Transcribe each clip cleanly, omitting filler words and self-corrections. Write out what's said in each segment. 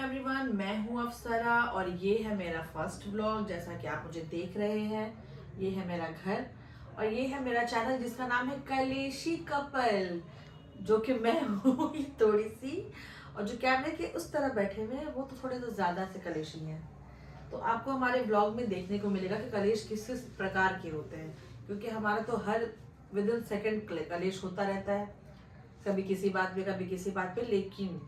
Everyone, मैं हूं अफसरा और ये है मेरा फर्स्ट व्लॉग। जैसा कि आप मुझे देख रहे हैं, ये है मेरा घर और ये है मेरा चैनल जिसका नाम है कलेशी कपल, जो कि मैं हूँ थोड़ी सी, और जो कैमरे के उस तरह बैठे हुए हैं वो तो थोड़े तो ज्यादा से कलेशी हैं। तो आपको हमारे व्लॉग में देखने को मिलेगा कि कलेश किस किस प्रकार के होते हैं, क्योंकि हमारा तो हर विद इन सेकेंड कलेश होता रहता है, कभी किसी बात पे कभी किसी बात पे। लेकिन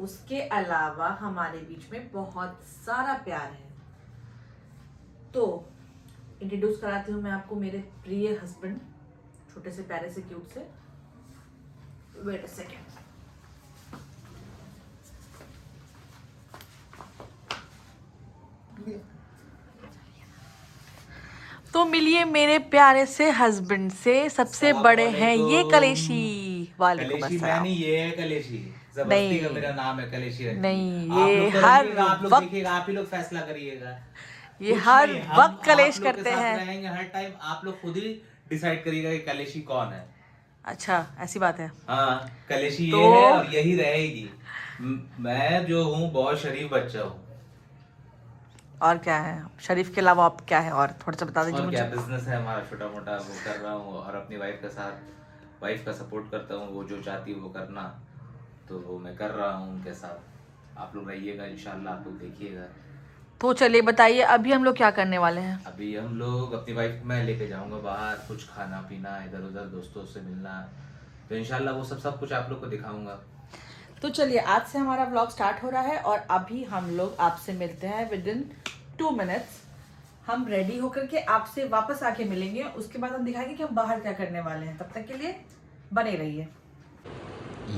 उसके अलावा हमारे बीच में बहुत सारा प्यार है। तो इंट्रोड्यूस कराती हूँ मैं आपको मेरे प्रिय हस्बैंड, छोटे से प्यारे से क्यूट से। Wait a second. तो मिलिए मेरे प्यारे से हस्बैंड से, सबसे बड़े हैं ये कलेशी। वालेकुम कलेशी मैं अस्सलाम। नहीं, ये है कलेशी। जबरदस्ती का मेरा नाम है कलेशी। नहीं, आप ये लोग तो हर रहिएगा, आप लोग वक्त देखिएगा, आप ही लोग फैसला करिएगा। ये कुछ हर नहीं, वक्त कलेश आप लोग करते के साथ हैं। रहेंगे हर टाइम। आप लोग खुद ही डिसाइड करिएगा कि कलेशी कौन है। अच्छा, ऐसी बात है। हाँ, कलेशी तो ये है और यही रहेगी। मैं जो हूँ बहुत शरीफ बच्चा हूँ। और क्या है शरीफ के अलावा, आप क्या है और थोड़ा सा बता दीजिए और क्या, मुझे। बिजनेस है हमारा छोटा मोटा, वो कर रहा हूँ और अपनी वाइफ के साथ वाइफ का सपोर्ट करता हूँ। वो जो चाहती है वो करना, तो वो मैं कर रहा हूँ उनके साथ। आप लोग रहिएगा इंशाल्लाह, आप लोग देखिएगा। तो चलिए बताइए, अभी हम लोग क्या करने वाले हैं। अभी हम लोग अपनी वाइफ मैं लेके जाऊंगा बाहर, कुछ खाना पीना, इधर उधर दोस्तों से मिलना, तो इंशाल्लाह वो सब कुछ आप लोग को दिखाऊंगा। तो चलिए, आज से हमारा व्लॉग स्टार्ट हो रहा है और अभी हम लोग आपसे मिलते हैं विद इन 2 मिनट्स। हम रेडी होकर के आपसे वापस आके मिलेंगे, उसके बाद हम दिखाएंगे कि हम बाहर क्या करने वाले हैं। तब तक के लिए बने रहिए।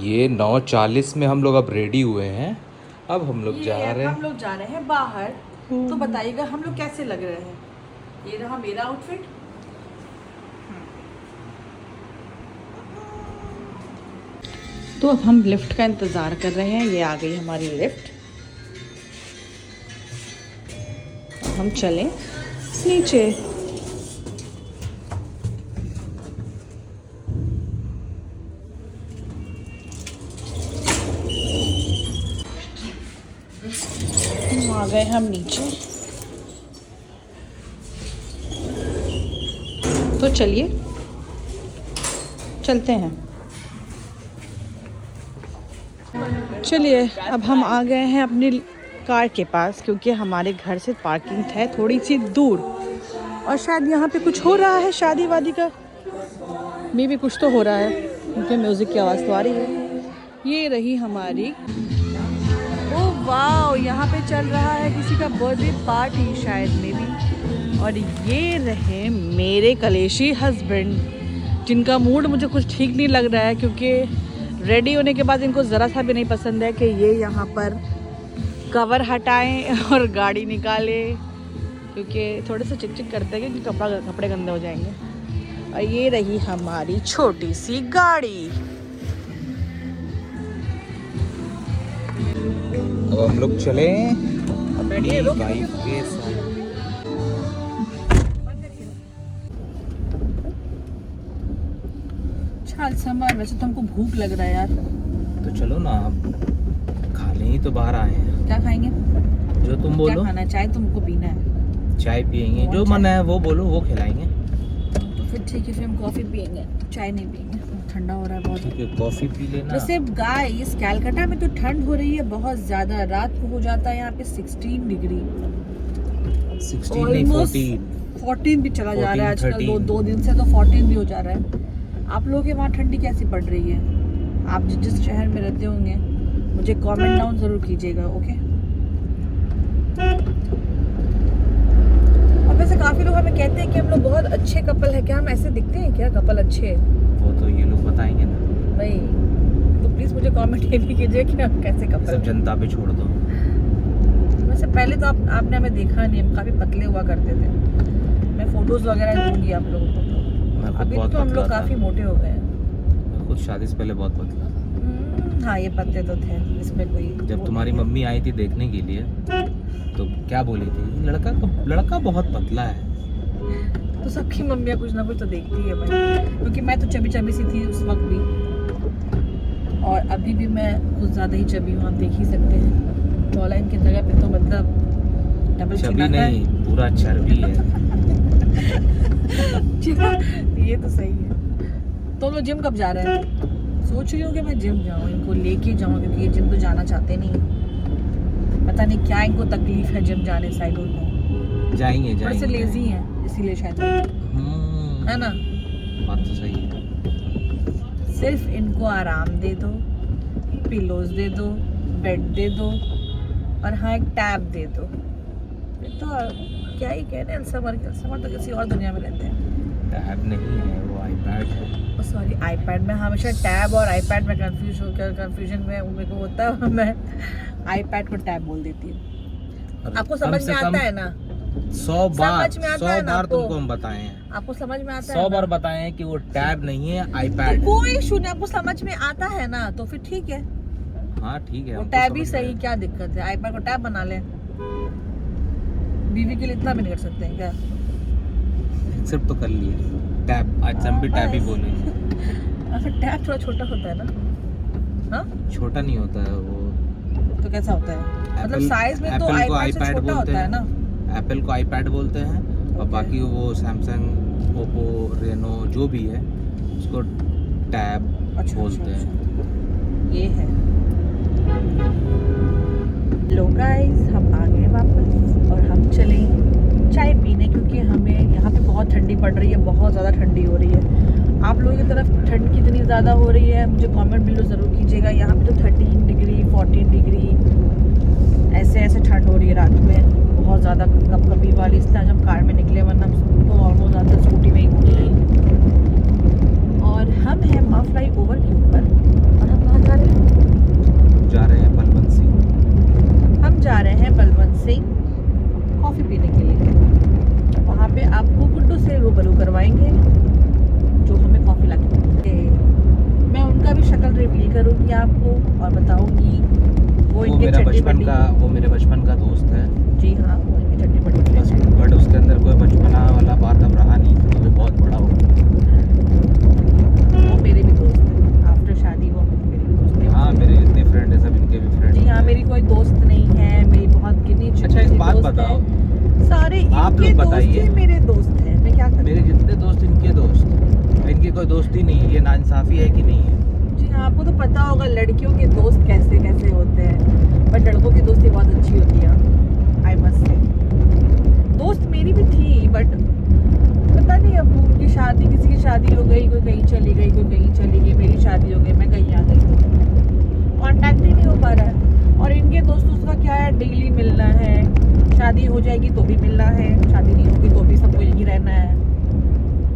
ये 9:40 में हम लोग अब रेडी हुए हैं। अब हम लोग जा ये रहे हम हैं। लोग जा रहे हैं बाहर। तो बताइएगा हम लोग कैसे लग रहे हैं। ये रहा मेरा आउटफिट। तो अब हम लिफ्ट का इंतज़ार कर रहे हैं। ये आ गई हमारी लिफ्ट। हम चलें नीचे। आ गए हम नीचे। तो चलिए चलते हैं। चलिए, अब हम आ गए हैं अपनी कार के पास, क्योंकि हमारे घर से पार्किंग है थोड़ी सी दूर और शायद यहाँ पे कुछ हो रहा है, शादी वादी का मे भी कुछ तो हो रहा है, क्योंकि म्यूज़िक की आवाज़ तो आ रही है। ये रही हमारी, ओह वाह, यहाँ पे चल रहा है किसी का बर्थडे पार्टी शायद में भी। और ये रहे मेरे कलेशी हस्बैंड, जिनका मूड मुझे कुछ ठीक नहीं लग रहा है, क्योंकि रेडी होने के बाद इनको ज़रा सा भी नहीं पसंद है कि ये यहाँ पर कवर हटाएं और गाड़ी निकालें, क्योंकि थोड़े से चिक करते हैं क्योंकि कपड़े गंदे हो जाएंगे। और ये रही हमारी छोटी सी गाड़ी। अब हम लोग चले बैठिए, रुक। वाइफ के साथ। चल समर, वैसे तो हमको भूख लग रहा है यार। तो चलो ना, आप खा लें ही तो बाहर आए हैं। क्या खाएंगे? जो तुम बोलो। क्या खाना है? चाय तुमको पीना है? चाय पियेंगे, जो मन है वो बोलो, वो खिलाएंगे। तो फिर ठीक है, फिर हम कॉफ़ी पियेंगे, चाय नहीं पियेंगे, ठंडा हो रहा है बहुत। ठीक है, कॉफी पी लेना। वैसे गाइस, कैलकाटा में तो ठंड हो रही है बहुत ज़्यादा। रात को हो जाता है यहाँ पे 16 डिग्री, 16 नहीं, 14 भी चला जा रहा है आजकल। 13। दो दिन से तो 14 भी हो जा रहा है। आप लोगों के वहाँ ठंडी कैसी पड़ रही है? आप जिस शहर में रहते होंगे मुझे कमेंट डाउन ज़रूर कीजिएगा, ओके। और वैसे काफ़ी लोग हमें कहते हैं कि हम लोग बहुत अच्छे कपल है। क्या हम ऐसे दिखते हैं क्या कपल अच्छे? वो तो ये लोग बताएंगे ना भाई, तो प्लीज़ मुझे कमेंट ये भी कीजिए कि हम कैसे कपल सब हैं। जनता पे छोड़ दो। वैसे पहले तो आपने हमें देखा नहीं, हम काफ़ी पतले हुआ करते थे। मैं फोटोज़ वगैरह दूंगी आप लोगों को। अभी तो हम लोग काफ़ी मोटे हो गए हैं। मैं खुद शादी से पहले बहुत पतला था। हाँ, ये पतले तो थे, इसमें कोई। जब तुम्हारी मम्मी आई थी देखने के लिए तो क्या बोली थी, लड़का बहुत पतला है। तो सबकी मम्मियाँ कुछ ना कुछ तो देखती है भाई, क्योंकि मैं तो चबी चबी सी थी उस वक्त भी, और अभी भी मैं कुछ ज़्यादा ही चबी हूँ, आप देख ही सकते हैं। जॉलाइन की जगह पे तो मतलब डबल चर्बी नहीं, पूरा चर्बी है। ये तो सही है। तो लोग जिम कब जा रहे हैं? सोच रही हूँ कि मैं जिम जाऊँ, इनको लेके जाऊँ, क्योंकि ये जिम तो जाना चाहते नहीं। पता नहीं क्या इनको तकलीफ है जिम जाने से, आई डोंट नो। जाएंगे थोड़े से जाएंगे। लेजी हैं इसीलिए शायद, है ना? बात तो सही है। सिर्फ इनको आराम दे दो, पिलोज दे दो, बेड दे दो और हाँ एक टैब दे दो, तो क्या ही कहने। समर तो किसी और दुनिया में रहते हैं। टैब नहीं है, वो आईपैड है। सॉरी, आईपैड में हमेशा टैब और आईपैड में कंफ्यूजन में मेरे को होता है, मैं आईपैड को टैब बोल देती हूँ। आपको समझ में आता है ना? 100 बार, समझ में आता 100 है ना बार आपको? तुमको हम बताए हैं। आपको समझ में आता है 100 ना? बार बताए हैं कि वो टैब नहीं है, आईपैड। कोई इशू नहीं, आपको समझ में आता है ना, तो फिर ठीक है। हाँ ठीक है, वो हमको टैब ही समझ में सही, क्या दिक्कत है? आईपैड को टैब बना ले। बीवी के लिए इतना भी नहीं कर सकते हैं क्या? एक्सेप्ट तो कर लिए टैब, आज हम भी टैब ही बोलेंगे। टैब थोड़ा छोटा होता है ना? हाँ, छोटा नहीं होता है वो। तो कैसा होता है? मतलब साइज में तो Apple को आईपैड से iPad छोटा बोलते होता है हैं। ना? एप्पल को आईपैड बोलते हैं और Okay. बाकी वो सैमसंग, ओप्पो, रेनो जो भी है उसको टैब बोलते हैं। ये है। लो गाइस, हम आ गए वापस और हम चले चाय पीने, क्योंकि हमें यहाँ पे बहुत ठंडी पड़ रही है, बहुत ज़्यादा ठंडी हो रही है। आप लोगों की तरफ ठंड कितनी ज़्यादा हो रही है मुझे कमेंट बिल्कुल ज़रूर कीजिएगा। यहाँ पे तो 13 डिग्री 14 डिग्री ऐसे ठंड हो रही है रात में, बहुत ज़्यादा कभी वाली। इसलिए आज हम कार में निकले, वरना हम तो ऑलमोस्ट ज़्यादा स्कूटी में ही घूमते हैं। और हम हैं माँ फ्लाई ओवर के ऊपर, और हम कहाँ जा रहे हैं? जा रहे हैं बलवंत सिंह। हम जा रहे हैं बलवंत सिंह कॉफ़ी पीने के लिए। वहाँ पे आपको गुड्डू से रूबरू करवाएंगे जो हमें कॉफ़ी ला के। मैं उनका भी शक्ल रिवील करूँगी आपको और बताऊँगी। वो मेरे बचपन का दोस्त है। जी हाँ, वो इनकी चट्टी बड़ी फ्रेंड है। बट उसके अंदर कोई बचपना वाला बात अब रहा नहीं, क्योंकि वो बहुत बड़ा हो गया। वो मेरे भी दोस्त हैं, आफ्टर शादी वो मेरे भी दोस्त हैं। हाँ, मेरे जितने फ्रेंड है सब इनके भी फ्रेंड। जी हाँ, मेरी कोई दोस्त नहीं है, मेरी बहुत गिनी चुनी। अच्छा, एक बात बताओ, सारे आप इनके लोग दोस्त बताइए। ही मेरे दोस्त हैं, मैं क्या करूँ? मेरे जितने दोस्त इनके दोस्त, इनकी कोई दोस्ती नहीं है। ये नाइंसाफी है कि नहीं है? जी हाँ, आपको तो पता होगा लड़कियों के दोस्त कैसे कैसे होते हैं, बट लड़कों की दोस्ती बहुत अच्छी होती है। आई मस्ट से दोस्त मेरी भी थी, बट पता नहीं अब उनकी शादी, किसी की शादी हो गई, कोई कहीं चली गई, कोई कहीं चली गई। मेरी शादी हो गई, मैं कहीं आ गई, तो कॉन्टैक्ट ही नहीं हो पा रहा है। और इनके दोस्तों का क्या है, डेली मिलना है। शादी हो जाएगी तो भी मिलना है, शादी नहीं होगी तो भी सबको यहीं रहना है।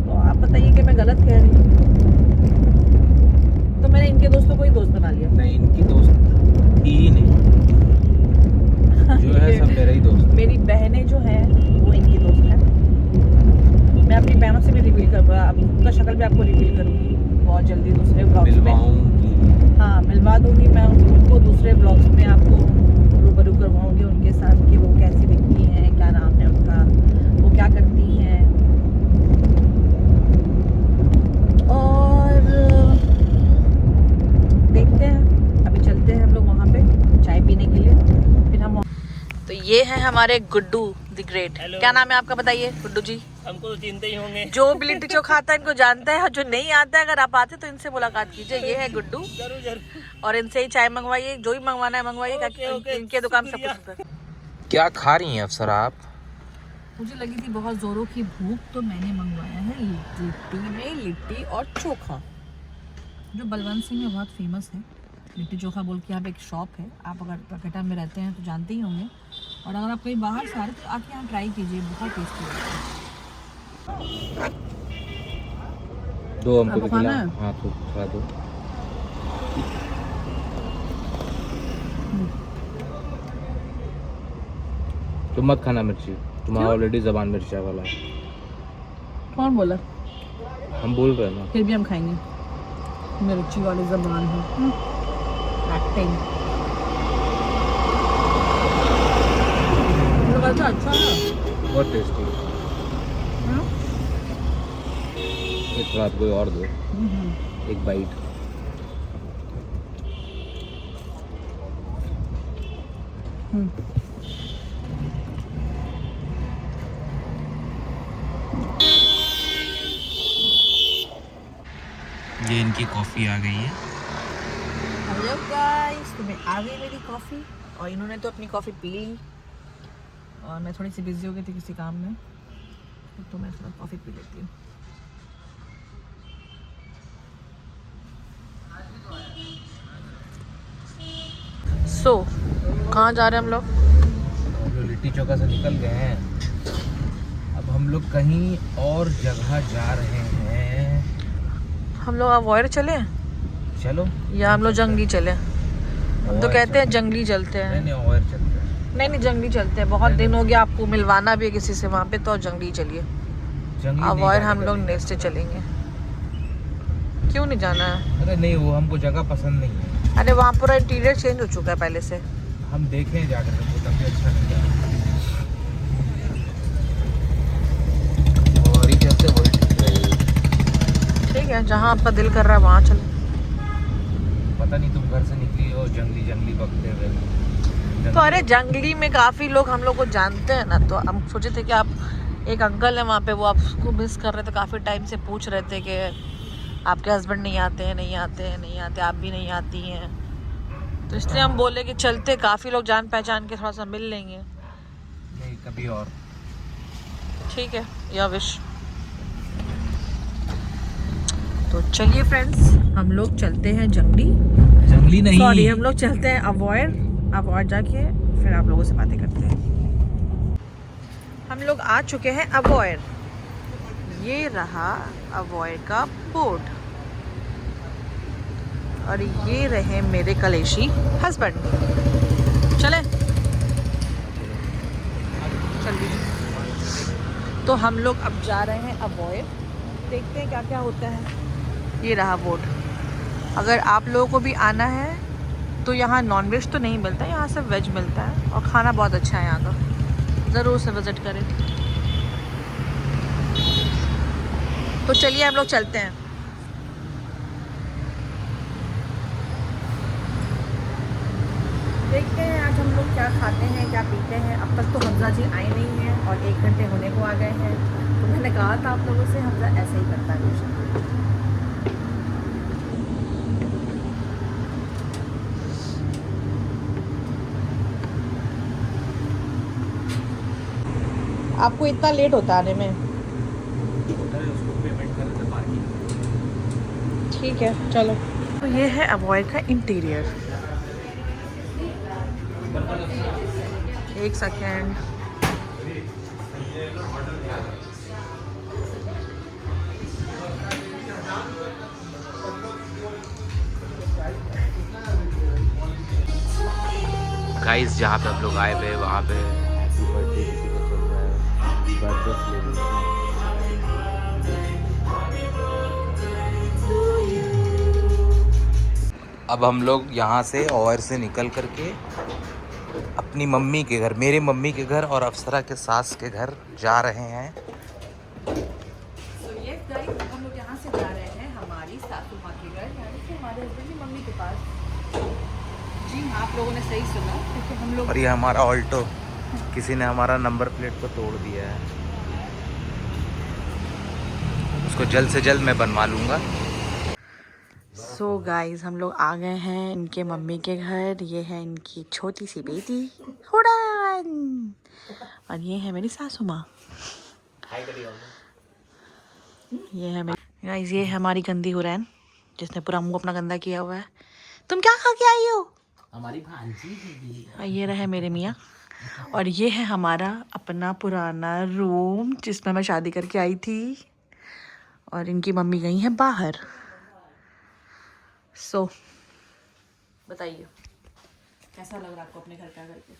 तो आप बताइए कि मैं गलत कह रही हूँ? तो मैंने इनके दोस्तों को ही दोस्त बना लिया। नहीं, इनकी दोस्त थी ही नहीं। जो है सब मेरे ही दोस्त। मेरी बहनें जो हैं वो इनकी दोस्त हैं। मैं अपनी बहनों से भी रिवील करूँगा, अब उनका शक्ल भी आपको रिवील करूँगी बहुत जल्दी दूसरे ब्लॉग्स में। मिलवाऊंगी। हाँ, मिलवा दूँगी मैं उनको दूसरे ब्लॉग्स में, आपको रूबरू करवाऊँगी उनके साथ कि वो कैसी दिखती हैं, क्या नाम है उनका, वो क्या करती हैं। और देखते हैं, अभी चलते हैं हम लोग वहाँ पे चाय पीने के लिए, फिर हम। तो ये है हमारे गुड्डू द ग्रेट। क्या नाम है आपका, बताइए गुड्डू जी? हमको तो चिंता ही होंगे। जो भी लिट्टी चोखा आता है इनको जानता है, और जो नहीं आता है अगर आप आते तो इनसे मुलाकात कीजिए। ये है गुड्डू, जरूर जरूर। और इनसे ही चाय मंगवाइए, जो भी मंगवाना है मंगवाइए। ओके, इनके दुकान सब कुछ होता है। क्या खा रही हैं अफसर आप? मुझे लगी थी बहुत जोरों की भूख, तो मैंने मंगवाया है लिट्टी और चोखा, जो बलवंत सिंह में बहुत फेमस है। लिट्टी चोखा बोल के यहाँ पे एक शॉप है, आप अगर कलकत्ता में रहते हैं तो जानते ही होंगे, और अगर आप कहीं बाहर से आ रहे तो आके यहाँ ट्राई कीजिए, बहुत टेस्टी लगता है। दो हमको आपको भी खिला। खाना है? हाँ तो खिला दो। तुम मत खाना मिर्ची, तुम्हारा ऑलरेडी जबान मिर्चा वाला है। कौन बोला? हम बोल रहे हैं ना। फिर भी हम खाएंगे, मिर्ची वाली जबान है। एक्टिंग अच्छा है, बहुत टेस्टी है। एक थोड़ा कोई और दो, एक बाइट। ये इनकी कॉफ़ी आ गई है। हेलो गाइस, तो मैं आ गई मेरी कॉफ़ी और इन्होंने तो अपनी कॉफ़ी पी ली और मैं थोड़ी सी बिजी हो गई थी किसी काम में, तो मैं थोड़ा कॉफ़ी पी लेती हूँ। सो कहाँ जा रहे हैं हम लोग? जो लिट्टी चौका से निकल गए हैं, अब हम लोग कहीं और जगह जा रहे हैं। हम लोग अवॉयड चले चलो, या हम लोग जंगली चले? हम तो कहते हैं जंगली चलते हैं। नहीं और चलते हैं। नहीं जंगली चलते हैं, बहुत दिन हो गया, आपको मिलवाना भी है किसी से वहाँ पे, तो जंगली चलिए। अवॉयड हम लोग नेक्स्ट डे चलेंगे। क्यों नहीं जाना है? अरे नहीं, वो हमको जगह पसंद नहीं है। अरे वहाँ पूरा इंटीरियर चेंज हो चुका है पहले से। हम देखें जाकर, वो तभी अच्छा नहीं लगा। और ये कैसे वही ठीक है, जहाँ आपका दिल कर रहा है वहाँ चले। पता नहीं, तुम घर से निकली हो जंगली बकते हुए। तो अरे जंगली में काफ़ी लोग हम लोग को जानते हैं ना, तो हम सोचे थे कि आप, एक अंकल है वहाँ पे, वो आपको मिस कर रहे थे, काफ़ी टाइम से पूछ रहे थे कि आपके हस्बैंड नहीं आते हैं, आप भी नहीं आती हैं, तो इसलिए हम बोले कि चलते, काफ़ी लोग जान पहचान के थोड़ा सा मिल लेंगे। नहीं, कभी और। ठीक है, या विश। तो चलिए फ्रेंड्स, हम लोग चलते हैं जंगली नहीं, सॉरी, हम लोग चलते हैं अवॉयड जाके फिर आप लोगों से बातें करते हैं। हम लोग आ चुके हैं अवॉयड। ये रहा अवॉयड का बोर्ड और ये रहे मेरे कलेशी हस्बैंड। चले चलिए, तो हम लोग अब जा रहे हैं अवॉयड, देखते हैं क्या क्या होता है। ये रहा बोर्ड। अगर आप लोगों को भी आना है तो यहाँ नॉनवेज तो नहीं मिलता, यहाँ सिर्फ वेज मिलता है और खाना बहुत अच्छा है यहाँ का, ज़रूर से विज़िट करें। तो चलिए हम लोग चलते हैं। देखते हैं आज हम लोग क्या खाते हैं, क्या पीते हैं। अब तक तो हमजा जी आए नहीं हैं और 1 घंटे होने को आ गए हैं, तो मैंने कहा था आप लोगों से, हमजा ऐसे ही करता है। आपको इतना लेट होता आने में? ठीक है चलो। तो ये है अवॉयड का इंटीरियर। एक सेकेंड, गाइस, जहाँ पे हम लोग आए हुए वहाँ पे हैप्पी बर्थडे किसी का चल रहा है, बर्थडे सेलिब्रेशन। अब हम लोग यहाँ से और से निकल करके अपनी मम्मी के घर, मेरे मम्मी के घर और अप्सरा के सास के घर जा रहे हैं। तो ये गाइस, हम लोग यहाँ से जा रहे हैं हमारी सासू माँ के घर, यानी कि हमारे हस्बैंड की मम्मी के पास। जी हाँ, आप लोगों ने सही सुना, क्योंकि हम लोग, और ये हमारा ऑल्टो, किसी ने हमारा नंबर प्लेट को तोड़ दिया है, उसको जल्द से जल्द मैं बनवा लूँगा। सो गाइस, हम लोग आ गए हैं इनके मम्मी के घर। ये है इनकी छोटी सी बेटी उड़ान, और ये है मेरी सासू माँ। ये है मेरी गाइस, ये है हमारी गंदी हुरैन, जिसने पूरा मुंह अपना गंदा किया हुआ है। तुम क्या खा के आई हो? हमारी भांजी। और ये रहे मेरे मियाँ, और ये है हमारा अपना पुराना रूम जिसमें मैं शादी करके आई थी, और इनकी मम्मी गई हैं बाहर। सो बताइए कैसा लग रहा है आपको अपने घर का करके?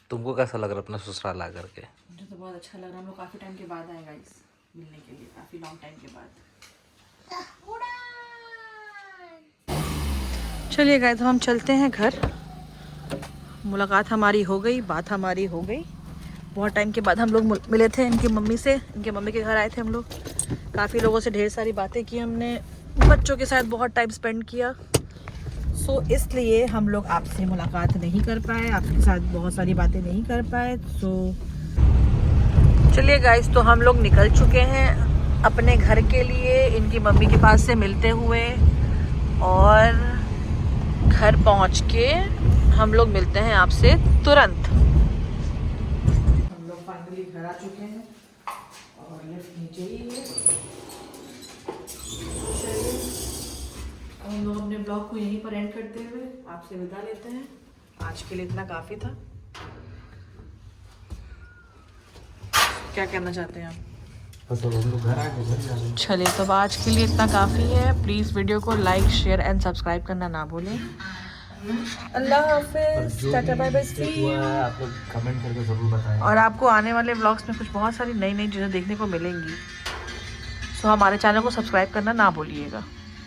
तुमको कैसा लग रहा है अपना ससुराल आ करके? मुझे तो बहुत अच्छा लग रहा है। हम लोग काफ़ी टाइम के बाद आए गाइस, मिलने के लिए, काफ़ी लॉन्ग टाइम के बाद। चलिए गाइस, हम चलते हैं घर। मुलाकात हमारी हो गई, बात हमारी हो गई। बहुत टाइम के बाद हम लोग मिले थे इनकी मम्मी से, इनके मम्मी के घर आए थे हम लोग। काफ़ी लोगों से ढेर सारी बातें की हमने, बच्चों के साथ बहुत टाइम स्पेंड किया। सो इसलिए हम लोग आपसे मुलाकात नहीं कर पाए, आपके साथ बहुत सारी बातें नहीं कर पाए। सो चलिए गाइस, तो हम लोग निकल चुके हैं अपने घर के लिए, इनकी मम्मी के पास से मिलते हुए, और घर पहुंच के हम लोग मिलते हैं आपसे तुरंत। हम लोग फाइनली घर आ चुके हैं और लिफ्ट नीचे ही है। चलिए हम लोग अपने ब्लॉग को यहीं पर एंड करते हुए आपसे विदा लेते हैं। आज के लिए इतना काफ़ी था। क्या कहना चाहते हैं आप? चलिए, तो आज के लिए इतना काफ़ी है। प्लीज़ वीडियो को लाइक, शेयर एंड सब्सक्राइब करना ना भूलें। अल्लाह हाफिज़, tata bye bye, see you. आप लोग कमेंट करके जरूर बताएं। और आपको आने वाले व्लॉग्स में कुछ बहुत सारी नई नई चीज़ें देखने को मिलेंगी। सो हमारे चैनल को सब्सक्राइब करना ना भूलिएगा।